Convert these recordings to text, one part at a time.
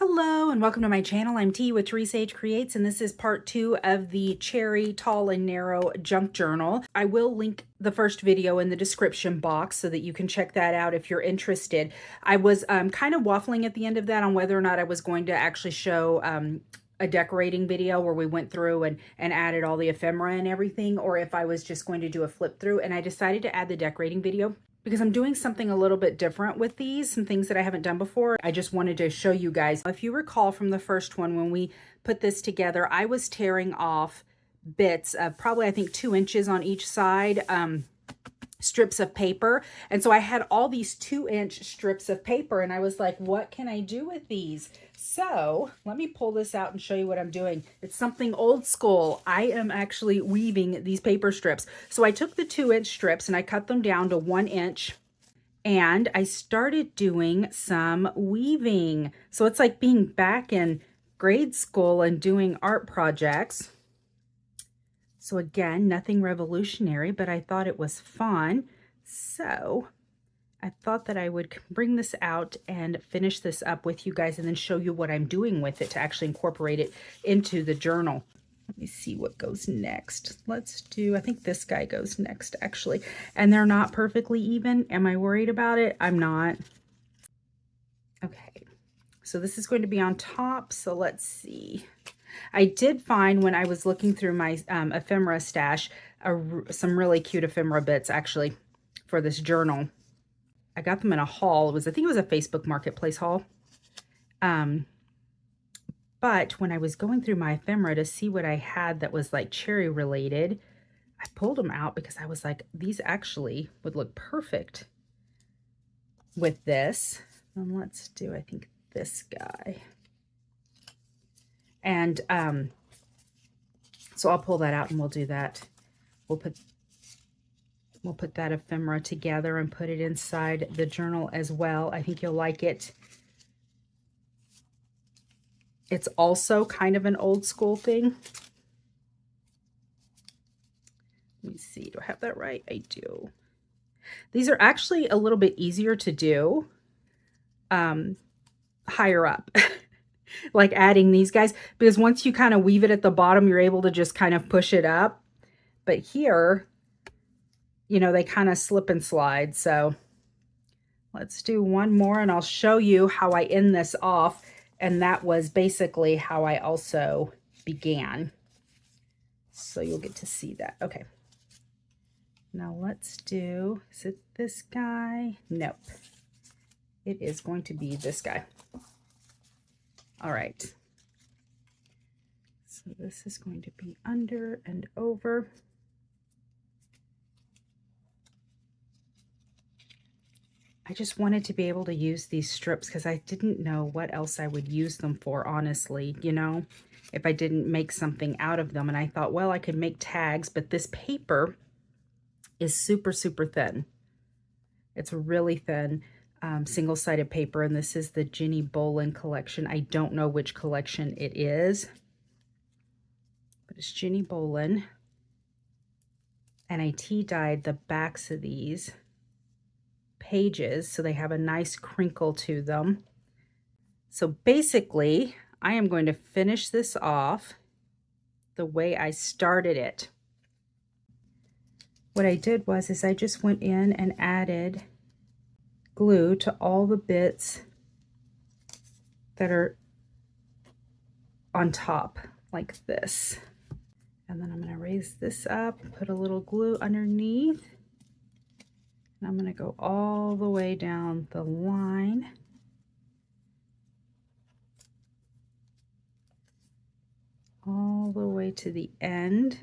Hello and welcome to my channel. I'm T with Tree Sage Creates, and this is part 2 of the Cherry Tall and Narrow Junk Journal. I will link the first video in the description box so that you can check that out if you're interested. I was kind of waffling at the end of that on whether or not I was going to actually show a decorating video where we went through and added all the ephemera and everything, or if I was just going to do a flip through, and I decided to add the decorating video because I'm doing something a little bit different with these, some things that I haven't done before. I just wanted to show you guys. If you recall from the first one, when we put this together, I was tearing off bits of probably, I think, 2 inches on each side, strips of paper. And so I had all these 2-inch strips of paper, and I was like, what can I do with these? So let me pull this out and show you what I'm doing. It's something old school. I am actually weaving these paper strips. So I took the 2-inch strips and I cut them down to 1 inch, and I started doing some weaving. So it's like being back in grade school and doing art projects. So again, nothing revolutionary, but I thought it was fun. So I thought that I would bring this out and finish this up with you guys and then show you what I'm doing with it to actually incorporate it into the journal. Let me see what goes next. Let's do, I think this guy goes next actually. And they're not perfectly even. Am I worried about it? I'm not. Okay, so this is going to be on top. So let's see. I did find when I was looking through my ephemera stash, some really cute ephemera bits actually for this journal. I got them in a haul. I think it was a Facebook Marketplace haul. But when I was going through my ephemera to see what I had that was like cherry related, I pulled them out because I was like, these actually would look perfect with this. And let's do, I think, this guy. And so I'll pull that out and we'll do that. We'll put that ephemera together and put it inside the journal as well. I think you'll like it. It's also kind of an old school thing. Let me see, do I have that right? I do. These are actually a little bit easier to do higher up. Like adding these guys, because once you kind of weave it at the bottom, you're able to just kind of push it up. But here, you know, they kind of slip and slide. So let's do one more and I'll show you how I end this off. And that was basically how I also began. So you'll get to see that. Okay. Now let's do, is it this guy? Nope. It is going to be this guy. All right. So this is going to be under and over. I just wanted to be able to use these strips because I didn't know what else I would use them for, honestly, you know, if I didn't make something out of them. And I thought, well, I could make tags, but this paper is super, super thin. It's really thin. Single-sided paper, and this is the Jenny Bolin collection. I don't know which collection it is, but it's Jenny Bolin. And I tea-dyed the backs of these pages so they have a nice crinkle to them. So basically, I am going to finish this off the way I started it. What I did was I just went in and added glue to all the bits that are on top like this. And then I'm going to raise this up, put a little glue underneath, and I'm going to go all the way down the line. All the way to the end.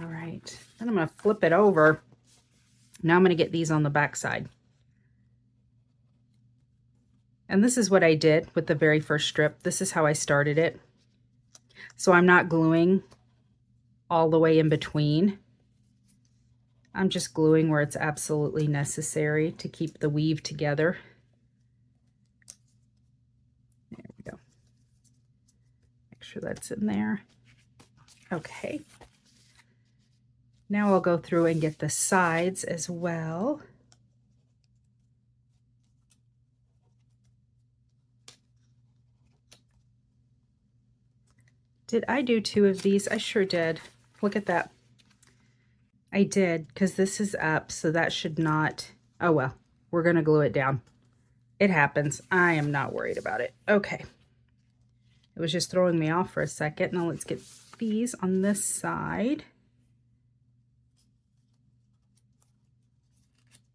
All right, then I'm going to flip it over. Now I'm going to get these on the back side. And this is what I did with the very first strip. This is how I started it. So I'm not gluing all the way in between. I'm just gluing where it's absolutely necessary to keep the weave together. There we go. Make sure that's in there. Okay. Now I'll go through and get the sides as well. Did I do 2 of these? I sure did. Look at that. I did, because this is up, so that should not... Oh, well, we're going to glue it down. It happens. I am not worried about it. Okay. It was just throwing me off for a second. Now let's get these on this side.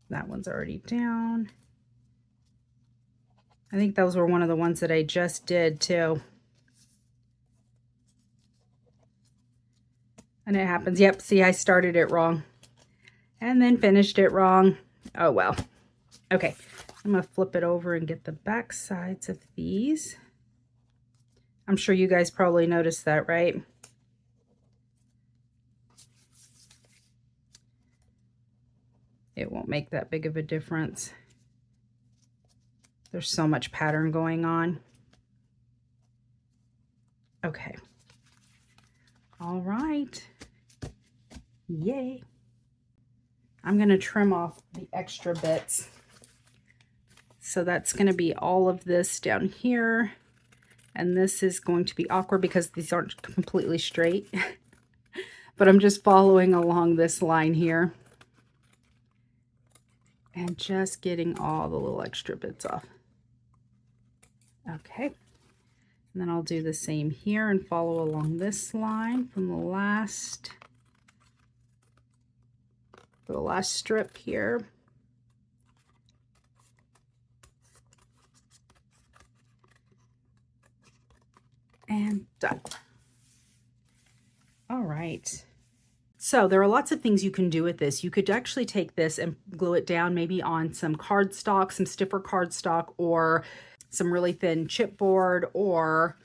That one's already down. I think those were one of the ones that I just did too. And it happens. Yep, see, I started it wrong and then finished it wrong. Oh, well. Okay, I'm going to flip it over and get the back sides of these. I'm sure you guys probably noticed that, right? It won't make that big of a difference. There's so much pattern going on. Okay. All right. Yay. I'm going to trim off the extra bits. So that's going to be all of this down here. And this is going to be awkward because these aren't completely straight. But I'm just following along this line here. And just getting all the little extra bits off. Okay. And then I'll do the same here and follow along this line from the last strip here. And done. All right. So there are lots of things you can do with this. You could actually take this and glue it down maybe on some cardstock, some stiffer cardstock, or some really thin chipboard, or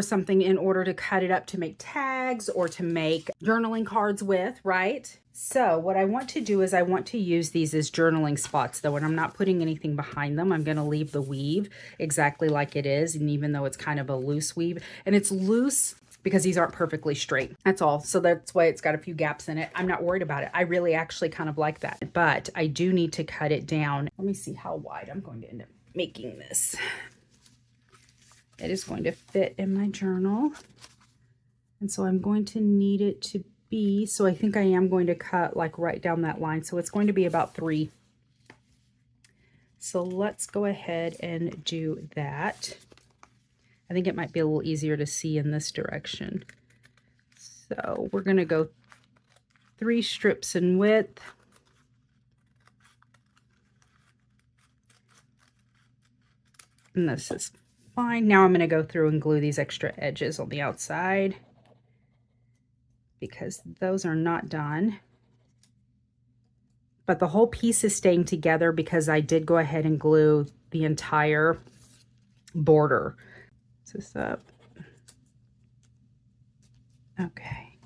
something in order to cut it up to make tags or to make journaling cards with, right? So what I want to do is I want to use these as journaling spots though, and I'm not putting anything behind them. I'm going to leave the weave exactly like it is, and even though it's kind of a loose weave, and it's loose because these aren't perfectly straight. That's all. So that's why it's got a few gaps in it. I'm not worried about it. I really actually kind of like that, but I do need to cut it down. Let me see how wide I'm going to end up making this. It is going to fit in my journal. And so I'm going to need it to be, so I think I am going to cut like right down that line. So it's going to be about 3. So let's go ahead and do that. I think it might be a little easier to see in this direction. So we're going to go 3 strips in width. And this is fine. Now I'm going to go through and glue these extra edges on the outside because those are not done. But the whole piece is staying together because I did go ahead and glue the entire border. This up. Okay.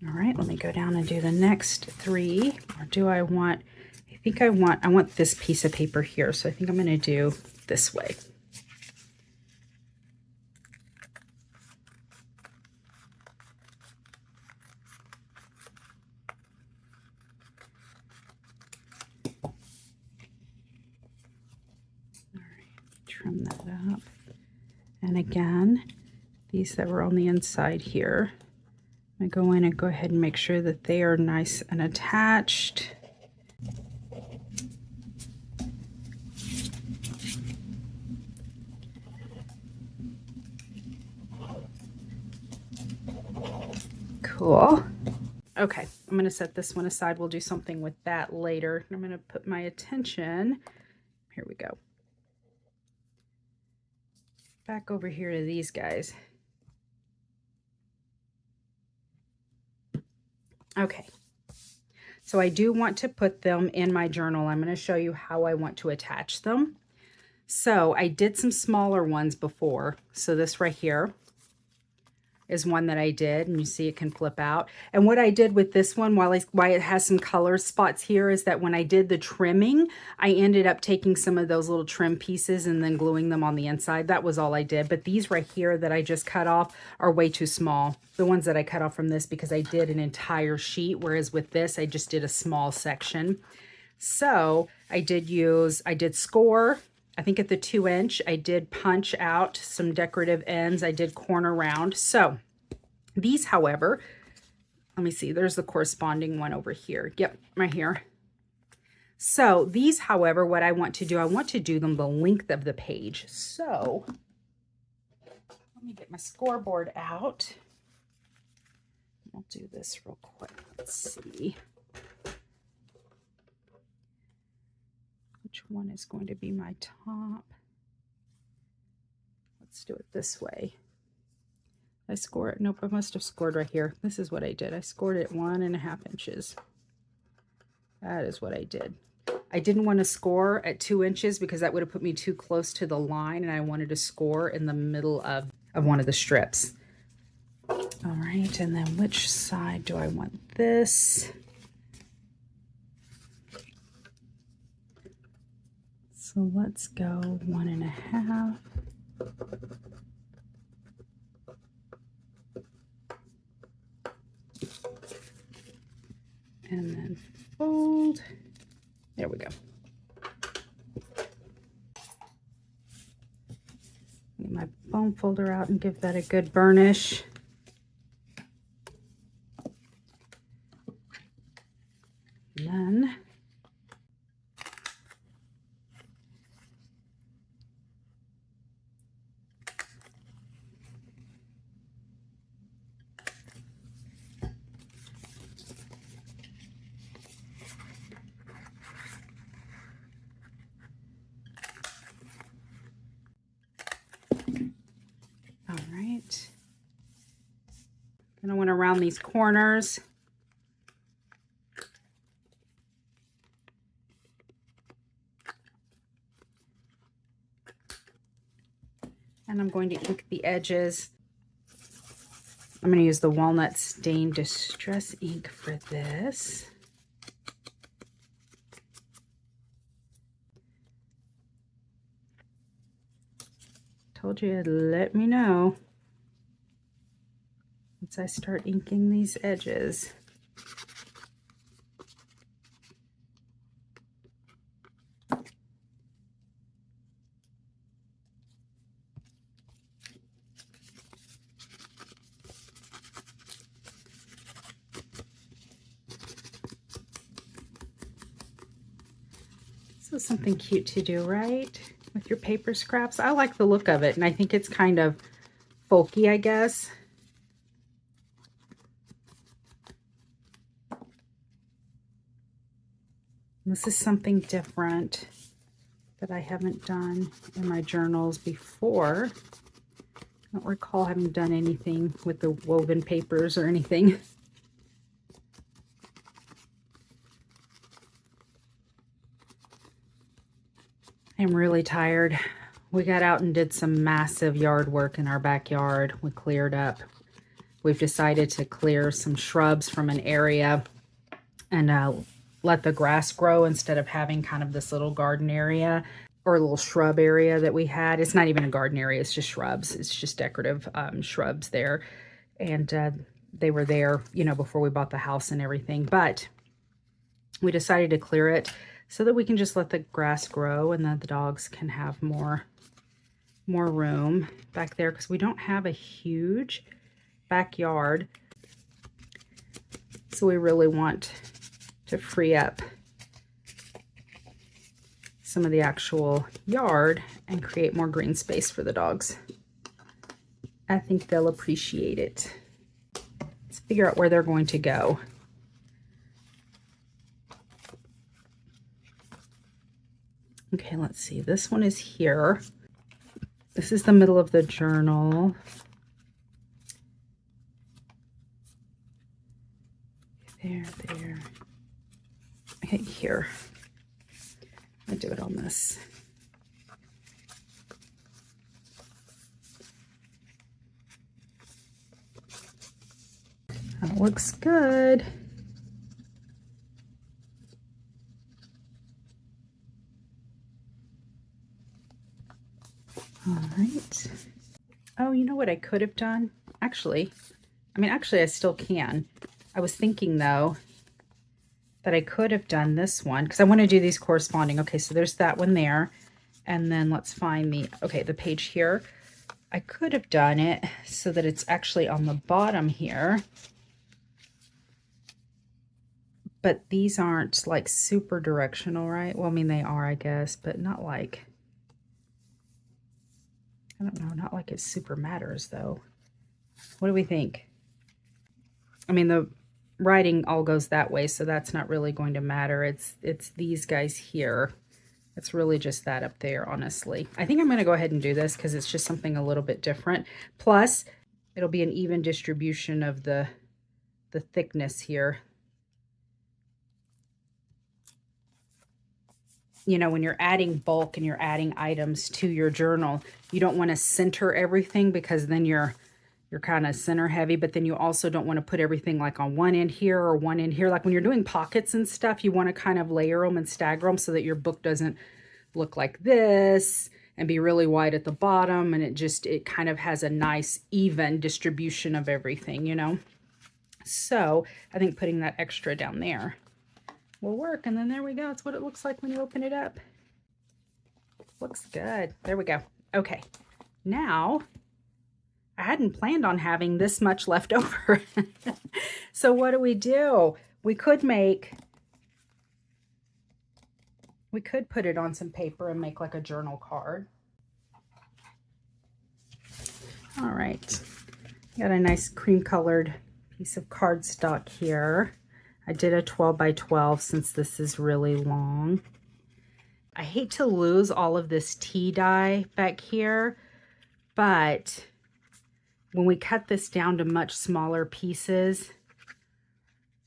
All right, let me go down and do the next 3. Or do I want, I want this piece of paper here. So I think I'm going to do this way. All right, trim that up. And again, these that were on the inside here, I go in and go ahead and make sure that they are nice and attached. Cool. Okay, I'm going to set this one aside. We'll do something with that later. I'm going to put my attention, here we go, back over here to these guys. Okay, so I do want to put them in my journal. I'm going to show you how I want to attach them. So I did some smaller ones before. So this right here is one that I did, and you see it can flip out. And what I did with this one, why it has some color spots here, is that when I did the trimming, I ended up taking some of those little trim pieces and then gluing them on the inside. That was all I did. But these right here that I just cut off are way too small. The ones that I cut off from this, because I did an entire sheet, whereas with this, I just did a small section. So I did score I think at the 2-inch, I did punch out some decorative ends. I did corner round. So these, however, let me see, there's the corresponding one over here. Yep, right here. So these, however, what I want to do them the length of the page. So let me get my scoreboard out. I'll do this real quick. Let's see. Which one is going to be my top? Let's do it this way. I score it. Nope, I must have scored right here. This is what I did. I scored it 1.5 inches. That is what I did. I didn't want to score at 2 inches because that would have put me too close to the line, and I wanted to score in the middle of one of the strips. All right, and then which side do I want this? So let's go 1.5. And then fold. There we go. Get my foam folder out and give that a good burnish. Then I want to round these corners. And I'm going to ink the edges. I'm going to use the Walnut Stain Distress ink for this. Told you to let me know once I start inking these edges. So something cute to do, right? With your paper scraps. I like the look of it, and I think it's kind of folky, I guess. This is something different that I haven't done in my journals before. I don't recall having done anything with the woven papers or anything. I'm really tired. We got out and did some massive yard work in our backyard. We cleared up. We've decided to clear some shrubs from an area and let the grass grow instead of having kind of this little garden area or a little shrub area that we had. It's not even a garden area, it's just shrubs. It's just decorative shrubs there. And they were there, you know, before we bought the house and everything. But we decided to clear it so that we can just let the grass grow and that the dogs can have more room back there, because we don't have a huge backyard. So we really want to free up some of the actual yard and create more green space for the dogs. I think they'll appreciate it. Let's figure out where they're going to go. Okay, let's see. This one is here. This is the middle of the journal. There. Okay, here. I do it on this. That looks good. All right. Oh, you know what I could have done? Actually, I still can. I was thinking, though, that I could have done this one because I want to do these corresponding. Okay, so there's that one there. And then let's find the page here. I could have done it so that it's actually on the bottom here. But these aren't like super directional, right? Well, I mean, they are, I guess, but not like, I don't know, not like it super matters though. What do we think? I mean, the writing all goes that way, so that's not really going to matter. It's these guys here. It's really just that up there, honestly. I think I'm going to go ahead and do this because it's just something a little bit different. Plus, it'll be an even distribution of the thickness here. You know, when you're adding bulk and you're adding items to your journal, you don't want to center everything because then you're kind of center heavy, but then you also don't want to put everything like on one end here or one end here. Like when you're doing pockets and stuff, you want to kind of layer them and stagger them so that your book doesn't look like this and be really wide at the bottom. And it kind of has a nice even distribution of everything, you know? So I think putting that extra down there will work. And then there we go. That's what it looks like when you open it up. Looks good. There we go. Okay. Now, I hadn't planned on having this much left over. So what do? We could put it on some paper and make like a journal card. All right. Got a nice cream colored piece of cardstock here. I did a 12 by 12 since this is really long. I hate to lose all of this tea dye back here, but when we cut this down to much smaller pieces,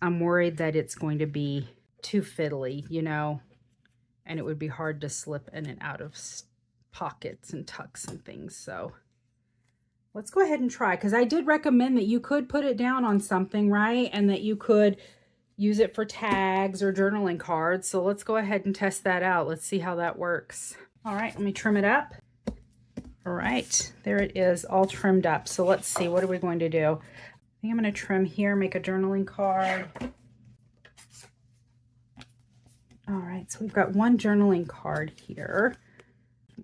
I'm worried that it's going to be too fiddly, you know, and it would be hard to slip in and out of pockets and tucks and things. So let's go ahead and try, because I did recommend that you could put it down on something, right? And that you could use it for tags or journaling cards. So let's go ahead and test that out. Let's see how that works. All right, let me trim it up. All right, there it is, all trimmed up. So let's see, what are we going to do? I think I'm going to trim here, make a journaling card. All right, so we've got one journaling card here.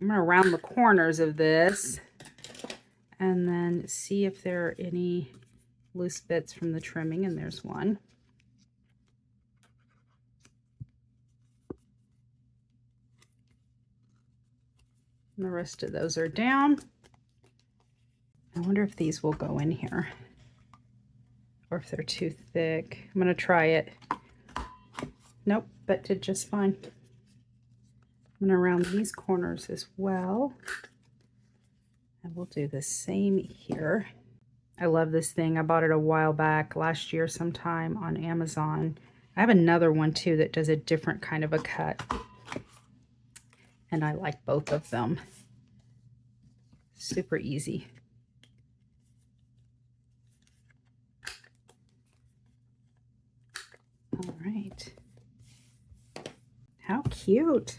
I'm going to round the corners of this and then see if there are any loose bits from the trimming, and there's one. And the rest of those are down. I wonder if these will go in here or if they're too thick. I'm going to try it. Nope, that did just fine. I'm going to round these corners as well. And we'll do the same here. I love this thing. I bought it a while back, last year sometime on Amazon. I have another one too that does a different kind of a cut. And I like both of them. Super easy. All right. How cute.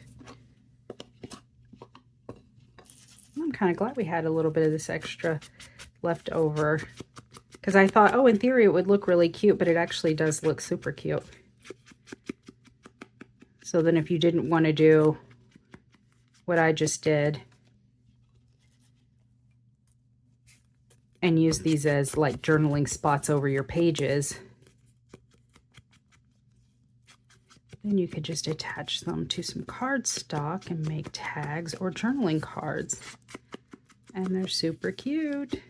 I'm kind of glad we had a little bit of this extra left over, because I thought, oh, in theory it would look really cute, but it actually does look super cute. So then if you didn't want to do what I just did and use these as like journaling spots over your pages, then you could just attach them to some cardstock and make tags or journaling cards. And they're super cute.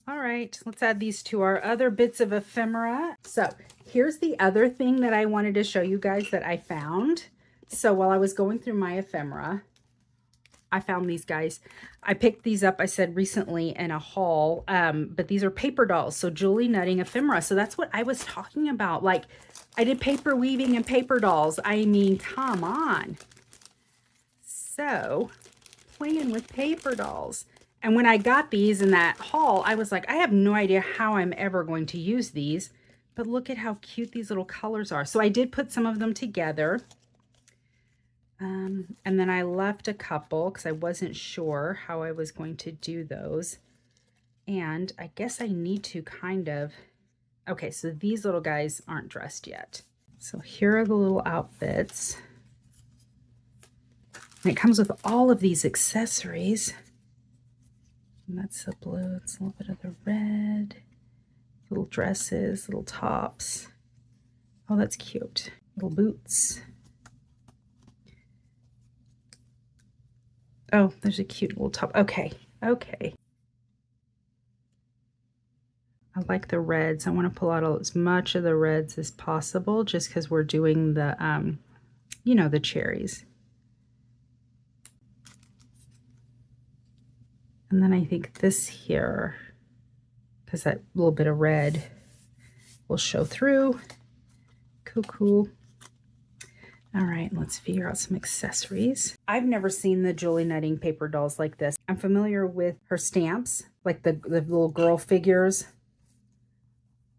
All right, let's add these to our other bits of ephemera. So here's the other thing that I wanted to show you guys that I found. So while I was going through my ephemera, I found these guys. I picked these up, I said recently in a haul, but these are paper dolls. So Julie Nutting ephemera. So that's what I was talking about. Like, I did paper weaving and paper dolls. I mean, come on. So playing with paper dolls. And when I got these in that haul, I was like, I have no idea how I'm ever going to use these, but look at how cute these little colors are. So I did put some of them together. And then I left a couple because I wasn't sure how I was going to do those. And I guess I need to kind of, okay, so these little guys aren't dressed yet. So here are the little outfits. And it comes with all of these accessories. And that's the blue. It's a little bit of the red. Little dresses, little tops. Oh, that's cute. Little boots. Oh, there's a cute little top. Okay, okay. I like the reds. I want to pull out as much of the reds as possible just because we're doing the, you know, the cherries. And then I think this here, because that little bit of red will show through. Cool, cool. All right, let's figure out some accessories. I've never seen the Julie Nutting paper dolls like this. I'm familiar with her stamps, like the little girl figures,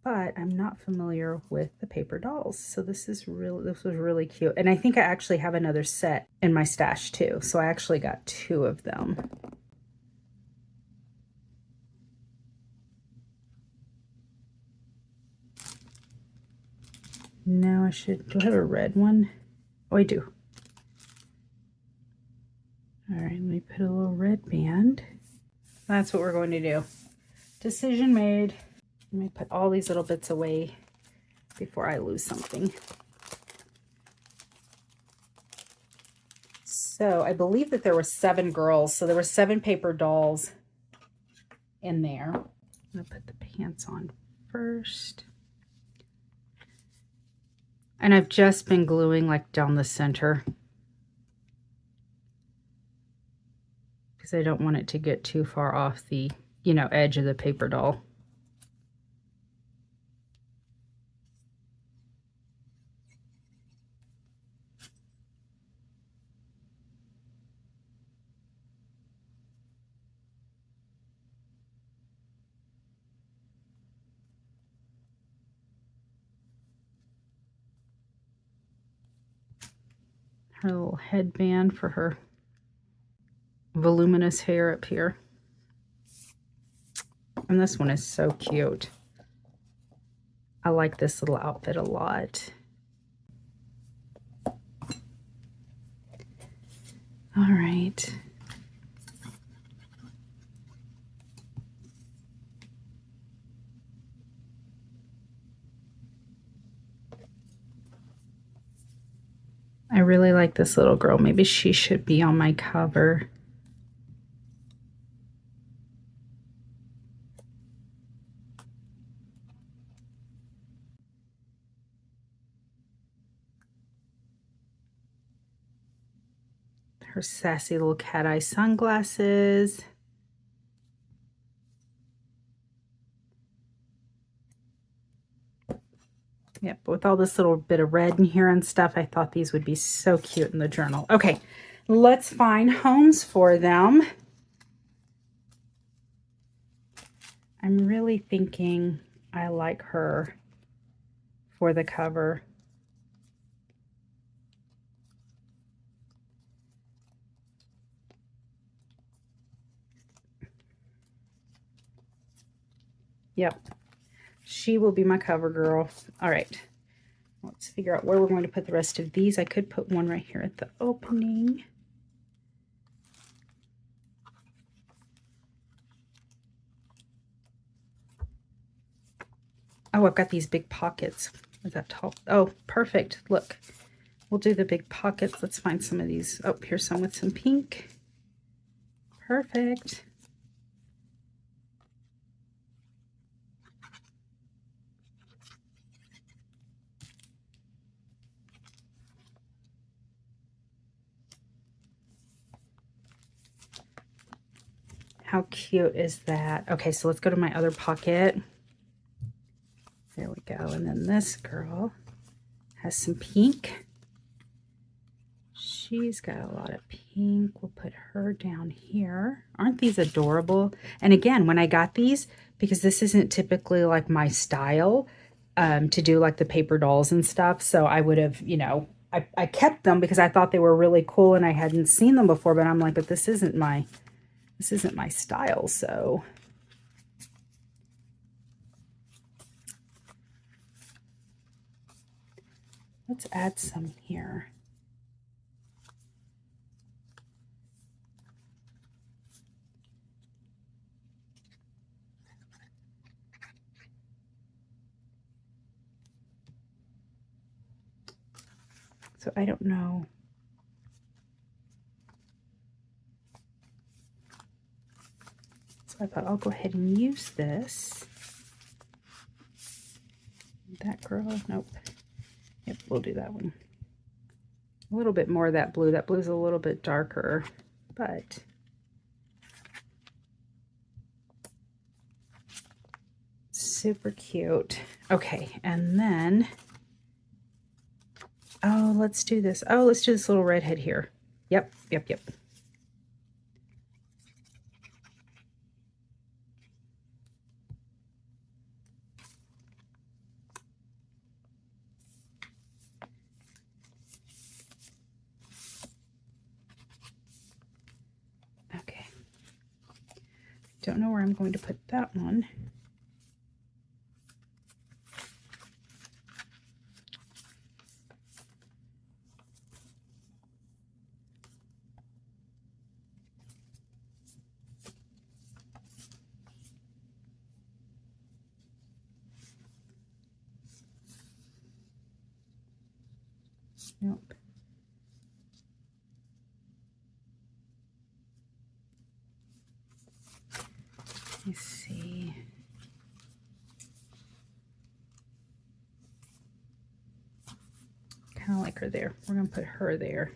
but I'm not familiar with the paper dolls. So this was really cute. And I think I actually have another set in my stash too. So I actually got 2 of them. Now I should, do I have a red one? Oh, I do. All right, let me put a little red band. That's what we're going to do. Decision made. Let me put all these little bits away before I lose something. So I believe that there were 7 girls. So there were 7 paper dolls in there. I'm going to put the pants on first. And I've just been gluing like down the center, because I don't want it to get too far off the, you know, edge of the paper doll. Her little headband for her voluminous hair up here. And this one is so cute. I like this little outfit a lot. All right. I really like this little girl. Maybe she should be on my cover. Her sassy little cat eye sunglasses. Yep, with all this little bit of red in here and stuff, I thought these would be so cute in the journal. Okay, let's find homes for them. I'm really thinking I like her for the cover. Yep, she will be my cover girl. All right, let's figure out where we're going to put the rest of these. I could put one right here at the opening. Oh, I've got these big pockets. Is that tall? Oh, perfect. Look, we'll do the big pockets. Let's find some of these. Oh, here's some with some pink. Perfect. How cute is that? Okay, so let's go to my other pocket. There we go. And then this girl has some pink. She's got a lot of pink. We'll put her down here. Aren't these adorable? And again, when I got these, because this isn't typically like my style to do like the paper dolls and stuff, so I would have, you know, I kept them because I thought they were really cool and I hadn't seen them before, but I'm like, but this isn't my style, so let's add some here. So I don't know. So I thought I'll go ahead and use this. That girl, nope. Yep, we'll do that one. A little bit more of that blue. That blue's a little bit darker, but super cute. Okay, and then, oh, let's do this. Oh, let's do this little redhead here. Yep, yep, yep. Okay. Don't know where I'm going to put that one. Nope. Let me see. Kind of like her there. We're going to put her there.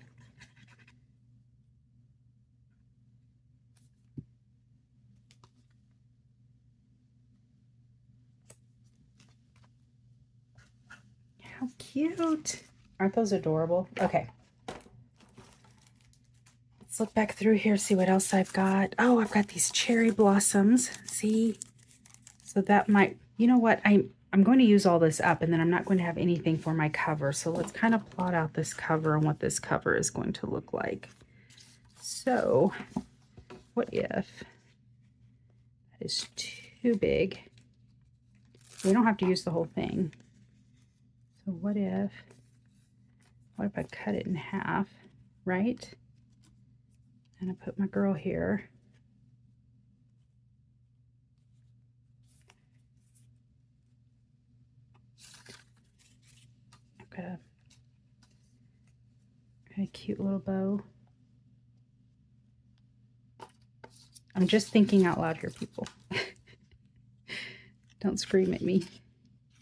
How cute. Aren't those adorable? Okay. Let's look back through here, see what else I've got. Oh, I've got these cherry blossoms. See? So that might, you know what? I'm going to use all this up, and then I'm not going to have anything for my cover. So let's kind of plot out this cover and what this cover is going to look like. So what if that is too big? We don't have to use the whole thing. So what if I cut it in half, right? And I put my girl here. I've got a cute little bow. I'm just thinking out loud here, people. Don't scream at me.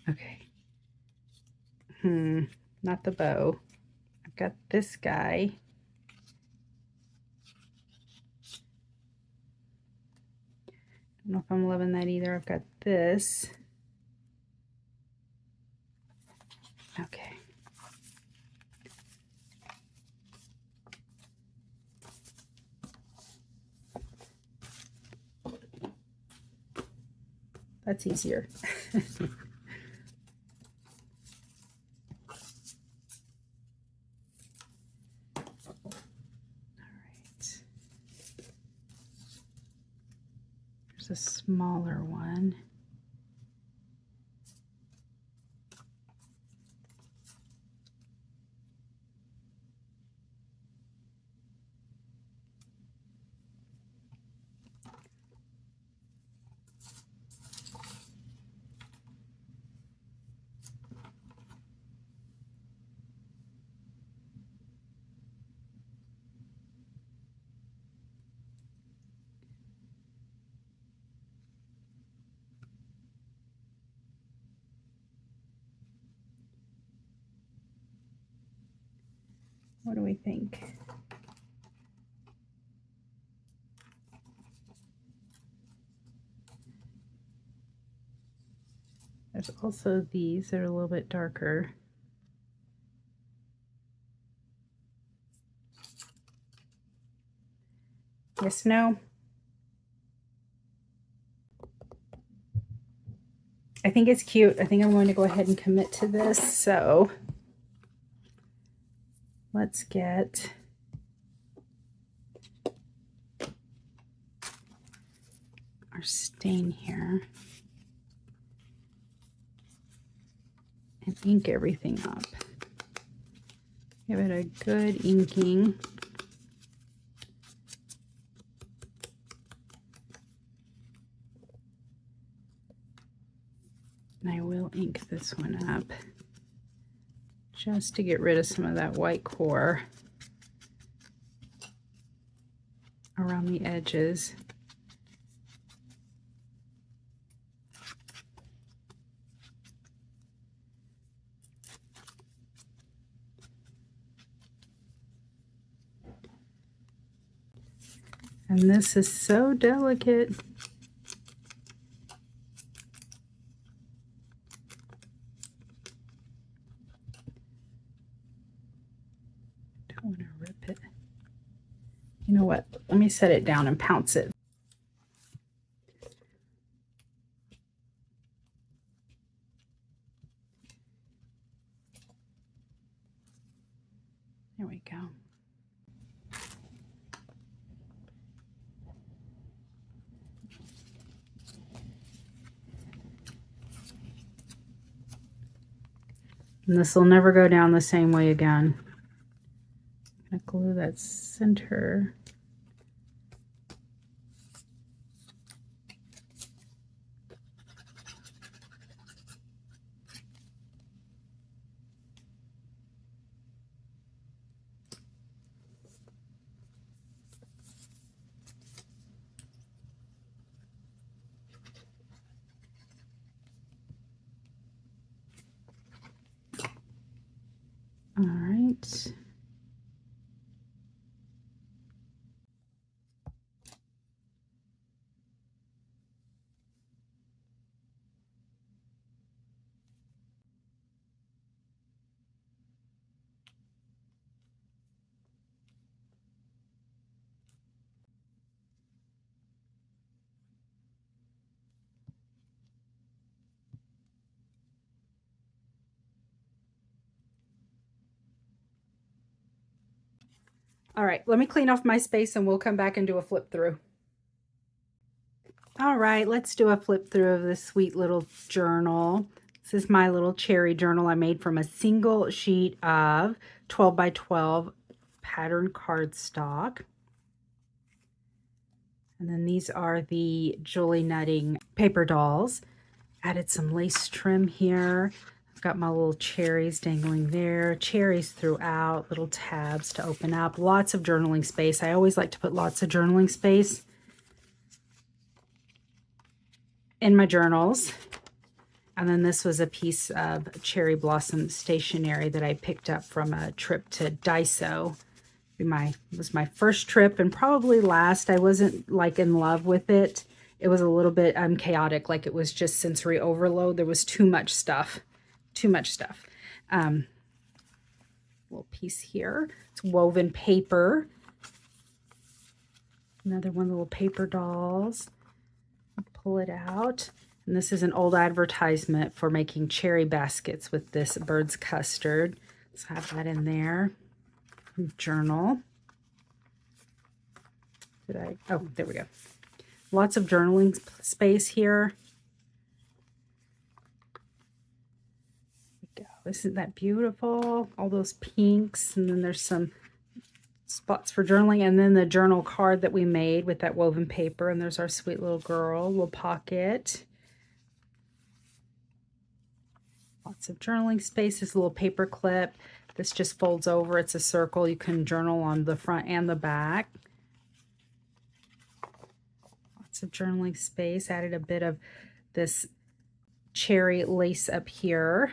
Okay. Not the bow. I've got this guy. Don't know if I'm loving that either. I've got this. Okay. That's easier. A smaller one. What do we think? There's also these that are a little bit darker. Yes, no? I think it's cute. I think I'm going to go ahead and commit to this. So let's get our stain here and ink everything up. Give it a good inking. And I will ink this one up just to get rid of some of that white core around the edges. And this is so delicate. Don't want to rip it. You know what? Let me set it down and pounce it. There we go. And this will never go down the same way again. I'm going to glue that center. All right. All right, let me clean off my space and we'll come back and do a flip through. All right, let's do a flip through of this sweet little journal. This is my little cherry journal I made from a single sheet of 12 by 12 pattern cardstock. And then these are the Julie Nutting paper dolls. Added some lace trim here. I've got my little cherries dangling there. Cherries throughout, little tabs to open up. Lots of journaling space. I always like to put lots of journaling space in my journals. And then this was a piece of cherry blossom stationery that I picked up from a trip to Daiso. It was my first trip and probably last. I wasn't like in love with it. It was a little bit chaotic, like it was just sensory overload. There was too much stuff. Little piece here. It's woven paper. Another one, little paper dolls. I'll pull it out. And this is an old advertisement for making cherry baskets with this bird's custard. So I have that in there. Journal. Oh, there we go. Lots of journaling space here. There we go. Isn't that beautiful? All those pinks, and then there's some spots for journaling, and then the journal card that we made with that woven paper, and there's our sweet little girl, little pocket. Lots of journaling space. This little paper clip. This just folds over. It's a circle. You can journal on the front and the back. Lots of journaling space. Added a bit of this cherry lace up here.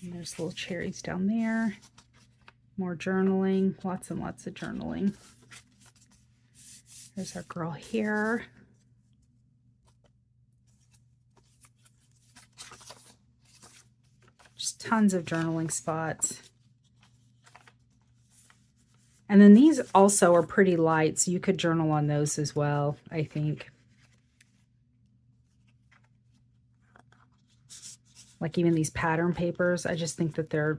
And there's little cherries down there. More journaling. Lots and lots of journaling. There's our girl here. Tons of journaling spots. And then these also are pretty light, so you could journal on those as well, I think. Like even these pattern papers, I just think that they're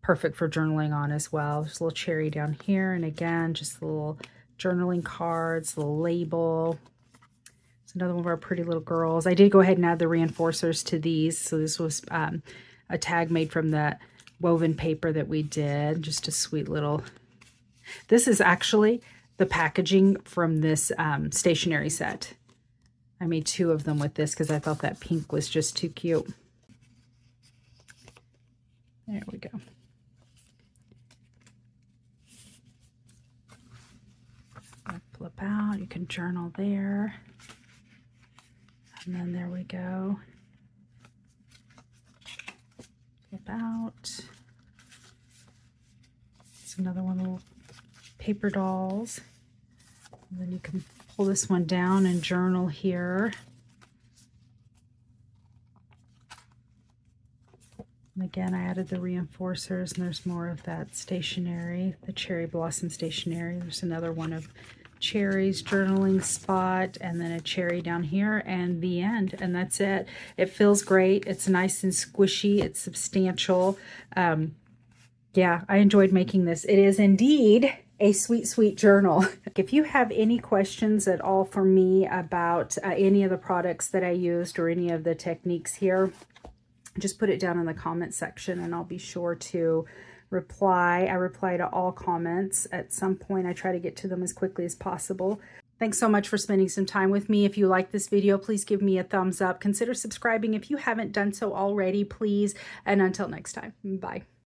perfect for journaling on as well. There's a little cherry down here, and again, just a little journaling cards, a little label. Another one of our pretty little girls. I did go ahead and add the reinforcers to these. So this was a tag made from the woven paper that we did. Just a sweet little... This is actually the packaging from this stationery set. I made 2 of them with this because I thought that pink was just too cute. There we go. Flip out, you can journal there. And then there we go. Flip out. It's another one of the little paper dolls. And then you can pull this one down and journal here. And again, I added the reinforcers, and there's more of that stationery, the cherry blossom stationery. There's another one of cherries, journaling spot, and then a cherry down here, and the end. And that's it. It feels great. It's nice and squishy. It's substantial. Yeah, I enjoyed making this. It is indeed a sweet, sweet journal. If you have any questions at all for me about any of the products that I used or any of the techniques here, just put it down in the comment section and I'll be sure to reply. I reply to all comments at some point. I try to get to them as quickly as possible. Thanks so much for spending some time with me. If you like this video, please give me a thumbs up. Consider subscribing if you haven't done so already, please. And until next time, bye.